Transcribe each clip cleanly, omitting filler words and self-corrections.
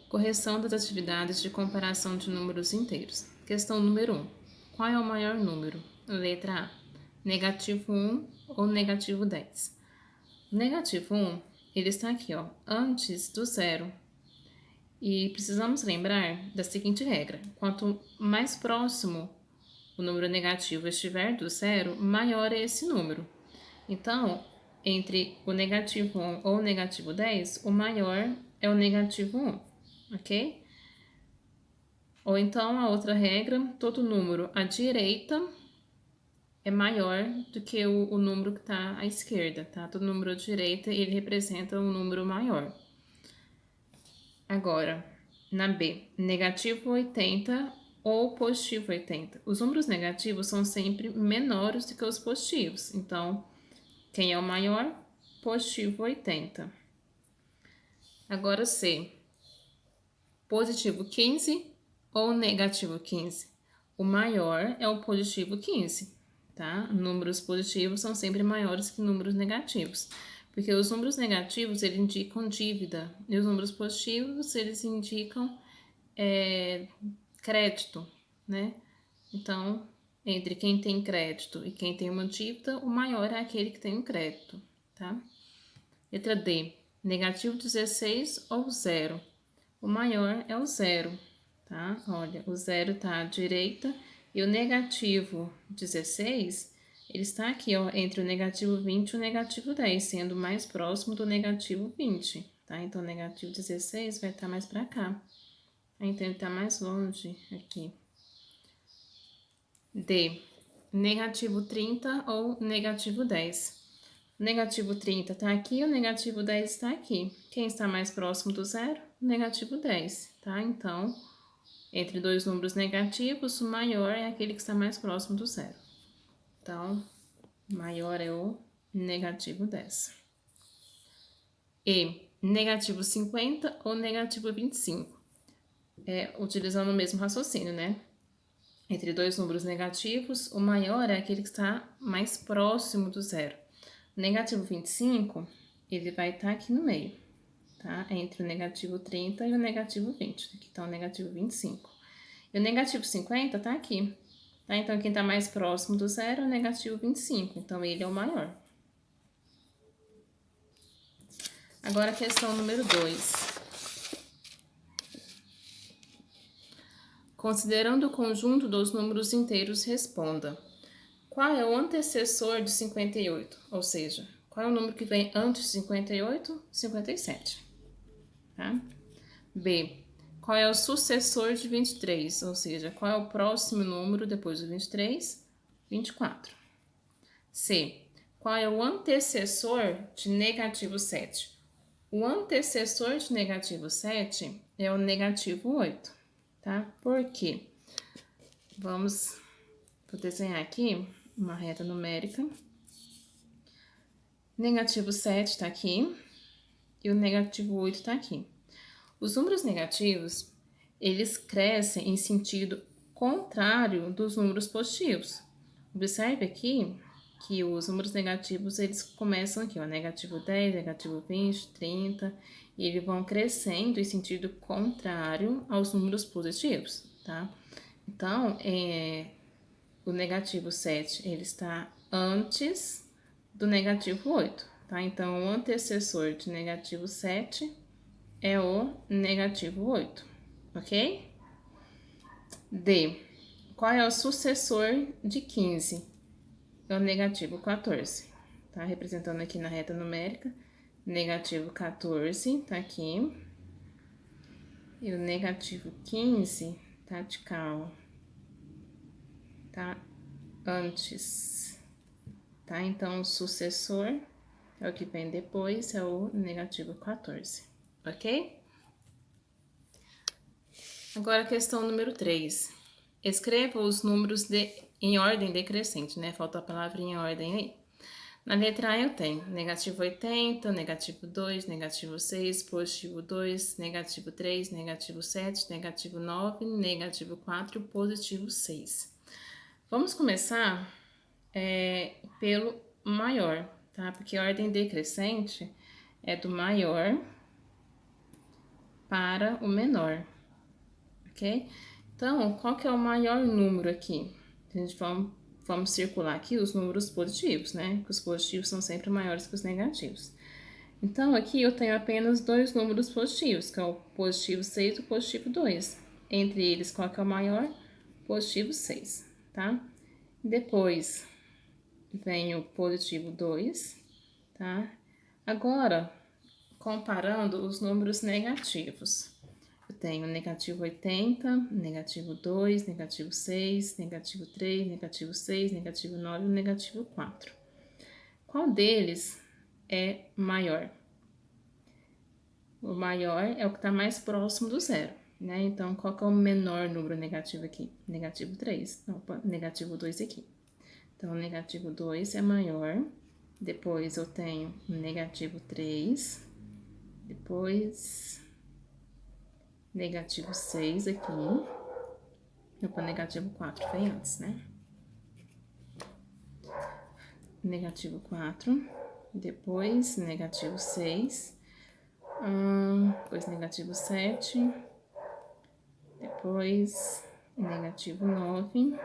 Correção das atividades de comparação de números inteiros. Questão número 1. Qual é o maior número? Letra A. Negativo 1 ou negativo 10. O negativo 1, ele está aqui, ó, antes do zero. E precisamos lembrar da seguinte regra. Quanto mais próximo o número negativo estiver do zero, maior é esse número. Então, entre o negativo 1 ou o negativo 10, o maior é o negativo 1, ok? Ou então, a outra regra, todo número à direita é maior do que o número que está à esquerda, tá? Todo número à direita, ele representa um número maior. Agora, na B, negativo 80 ou positivo 80. Os números negativos são sempre menores do que os positivos. Então, quem é o maior? Positivo 80. Agora C, positivo 15 ou negativo 15. O maior é o positivo 15, tá? Números positivos são sempre maiores que números negativos, porque os números negativos, eles indicam dívida, e os números positivos, eles indicam crédito, né? Então, entre quem tem crédito e quem tem uma dívida, o maior é aquele que tem um crédito, tá? Letra D, negativo 16 ou zero. O maior é o zero, tá? Olha, o zero tá à direita e o negativo 16, ele está aqui, ó, entre o negativo 20 e o negativo 10, sendo mais próximo do negativo 20, tá? Então, o negativo 16 vai estar mais para cá. Então, ele tá mais longe aqui. D, negativo 30 ou negativo 10. O negativo 30 está aqui, o negativo 10 está aqui. Quem está mais próximo do zero? O negativo 10, tá? Então, entre dois números negativos, o maior é aquele que está mais próximo do zero. Então, o maior é o negativo 10. E, negativo 50 ou negativo 25. Utilizando o mesmo raciocínio, né? Entre dois números negativos, o maior é aquele que está mais próximo do zero. O negativo 25, ele vai estar aqui no meio, tá? Entre o negativo 30 e o negativo 20. Aqui está o negativo 25. E o negativo 50 está aqui, tá? Então, quem está mais próximo do zero é o negativo 25. Então, ele é o maior. Agora, a questão número 2. Considerando o conjunto dos números inteiros, responda. Qual é o antecessor de 58? Ou seja, qual é o número que vem antes de 58? 57. Tá? B. Qual é o sucessor de 23? Ou seja, qual é o próximo número depois do 23? 24. C. Qual é o antecessor de negativo 7? O antecessor de negativo 7 é o negativo 8. Tá? Por quê? Vou desenhar aqui uma reta numérica. Negativo 7 está aqui e o negativo 8 está aqui. Os números negativos, eles crescem em sentido contrário dos números positivos. Observe aqui que os números negativos, eles começam aqui, ó, negativo 10, negativo 20, 30, e eles vão crescendo em sentido contrário aos números positivos, tá? Então, o negativo 7, ele está antes do negativo 8, tá? Então, o antecessor de negativo 7 é o negativo 8, ok? D. Qual é o sucessor de 15? É o negativo 14, tá? Representando aqui na reta numérica, negativo 14 tá aqui. E o negativo 15 tá de cá, ó. Tá antes, tá? Então, o sucessor é o que vem depois, é o negativo 14, ok? Agora, a questão número 3. Escreva os números em ordem decrescente, né? Falta a palavra em ordem aí. Na letra A eu tenho negativo 80, negativo 2, negativo 6, positivo 2, negativo 3, negativo 7, negativo 9, negativo 4, positivo 6. Vamos começar pelo maior, tá? Porque a ordem decrescente é do maior para o menor, ok? Então, qual que é o maior número aqui? A gente vamos circular aqui os números positivos, né? Que os positivos são sempre maiores que os negativos. Então, aqui eu tenho apenas dois números positivos, que é o positivo 6 e o positivo 2. Entre eles, qual que é o maior? Positivo 6, tá? Depois, vem o positivo 2, tá? Agora, comparando os números negativos. Eu tenho negativo 80, negativo 2, negativo 6, negativo 3, negativo 6, negativo 9 e negativo 4. Qual deles é maior? O maior é o que está mais próximo do zero, né? Então, qual que é o menor número negativo aqui? Negativo 3. Opa, negativo 2 aqui. Então, negativo 2 é maior. Depois eu tenho negativo 3. Depois, negativo 6 aqui. Opa, negativo 4 vem antes, né? Negativo 4. Depois, negativo 6. Depois, negativo 7. Depois, negativo 9.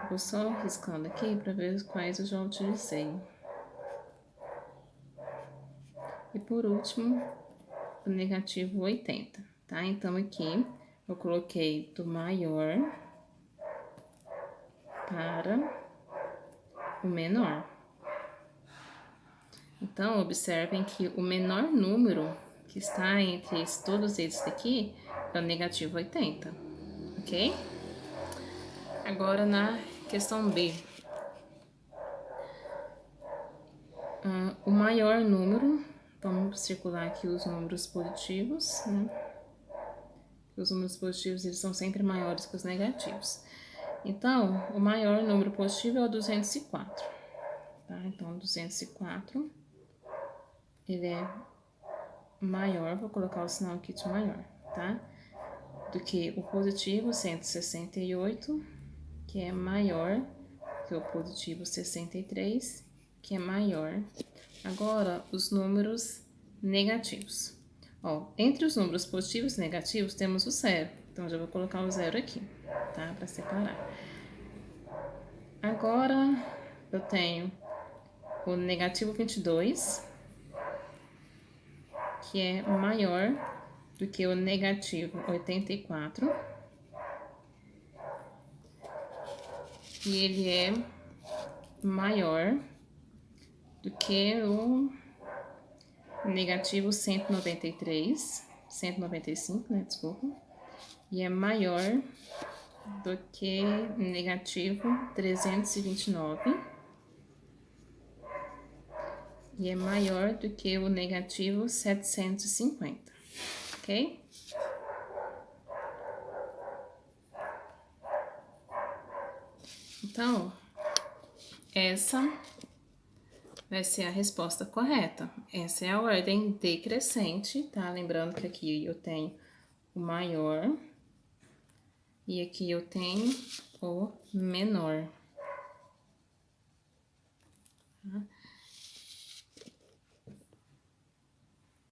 Vou só riscando aqui para ver quais eu já utilizei. E por último, o negativo 80, tá? Então, aqui eu coloquei do maior para o menor. Então, observem que o menor número que está entre todos esses daqui é o negativo 80, ok? Agora, na questão B. O maior número, vamos circular aqui os números positivos, né? Os números positivos, eles são sempre maiores que os negativos. Então, o maior número positivo é o 204, tá? Então, 204, ele é maior, vou colocar o sinal aqui de maior, tá? Do que o positivo 168, que é maior que o positivo 63, que é maior. Agora, os números negativos. Ó, entre os números positivos e negativos, temos o zero. Então, já vou colocar o zero aqui, tá? Para separar. Agora, eu tenho o negativo 22, que é maior do que o negativo 84. E ele é maior do que o negativo 193, 195, né, desculpa. E é maior do que negativo 329. E é maior do que o negativo 750, ok? Então, essa vai ser a resposta correta. Essa é a ordem decrescente, tá? Lembrando que aqui eu tenho o maior e aqui eu tenho o menor. Tá?